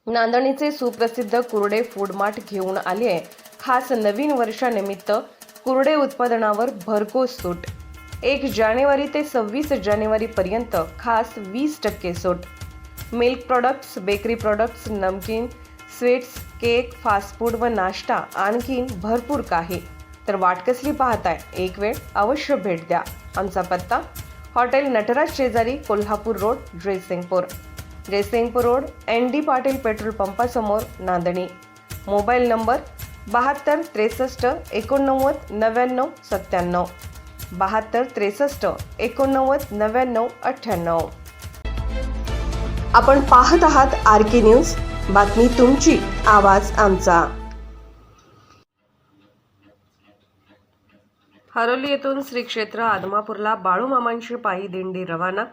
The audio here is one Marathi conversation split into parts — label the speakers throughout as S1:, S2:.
S1: नांदणीचे सुप्रसिद्ध कुर्डे फूड मार्ट घेऊन आली आहे खास नवीन वर्षानिमित्त कुर्डे उत्पादनावर भरघोस सूट। 1 जानेवारी ते 26 जानेवारी पर्यंत खास 20% सूट। मिल्क प्रोडक्ट्स, बेकरी प्रोडक्ट्स, नमकीन, स्वीट्स, केक, फास्ट फूड व नाश्ता आणखीन भरपूर काही। तर वाट कसली पाहताय? एक वेळ अवश्य भेट द्या। आमचा पत्ता हॉटेल नटराज शेजारी, Kolhapur road, Jaysingpur road, ND Patil petrol पंपासमोर, नांदणी। Mobile number 72 63 89 99 97, 72 63 89 99 98। आपण पाहत आहात RK न्यूज, बातमी तुमची, आवाज आमचा। हरोली येथून श्री क्षेत्र आदमापूरला बाळूमामांची पायी दिंडी रवाना।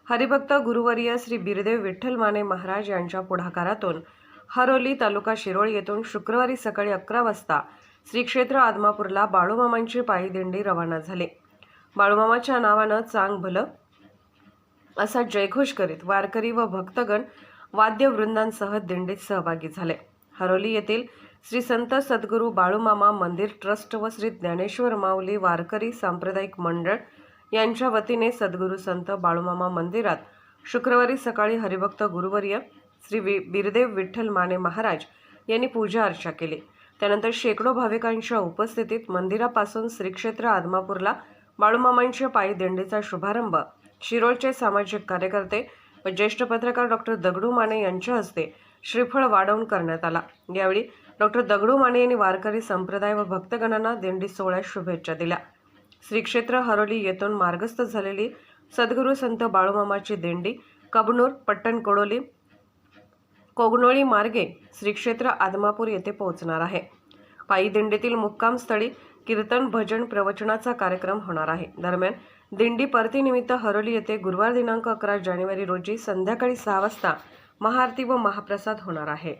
S1: हरिभक्त गुरुवर्य श्री बिरदेव विठ्ठल माने महाराज यांच्या पुढाकारातून हरोली तालुका शिरोळ येथून शुक्रवारी सकाळी 11 वाजता श्री क्षेत्र आदमापूरला बाळूमामांची पायी दिंडी रवाना झाली। बाळूमामाच्या नावानं चांग भलं असा जयघोष करीत वारकरी व भक्तगण वाद्यवृंदांसह दिंडीत सहभागी झाले। हरोली येथील श्री संत सद्गुरू बाळूमामा मंदिर ट्रस्ट व श्री ज्ञानेश्वर माऊली वारकरी सांप्रदायिक मंडळ यांच्या वतीने सद्गुरू संत बाळूमामा मंदिरात शुक्रवारी सकाळी हरिभक्त गुरुवर्य श्री बिरदेव विठ्ठल माने महाराज यांनी पूजा अर्चा केली। त्यानंतर शेकडो भाविकांच्या उपस्थितीत मंदिरापासून श्री क्षेत्र आदमापूरला बाळूमामांच्या पायी दिंडीचा शुभारंभ शिरोळचे सामाजिक कार्यकर्ते व ज्येष्ठ पत्रकार डॉक्टर दगडू माने यांच्या हस्ते श्रीफळ वाढवून करण्यात आला। यावेळी डॉक्टर दगडू माने यांनी वारकरी संप्रदाय व भक्तगणांना दिंडी सोहळ्यात शुभेच्छा दिल्या। श्री क्षेत्र हरोली येथून मार्गस्थ झालेली सद्गुरू संत बाळूमामाची दिंडी कबनूर, पट्टण कोगनोळी मार्गे श्री क्षेत्र आदमापूर येथे पोहोचणार आहे। पायी दिंडीतील मुक्कामस्थळी कीर्तन, भजन, प्रवचनाचा कार्यक्रम होणार आहे। दरम्यान दिंडी परतीनिमित्त हरोली येथे गुरुवार दिनांक 11 जानेवारी रोजी संध्याकाळी 6 वाजता महाआरती व महाप्रसाद होणार आहे।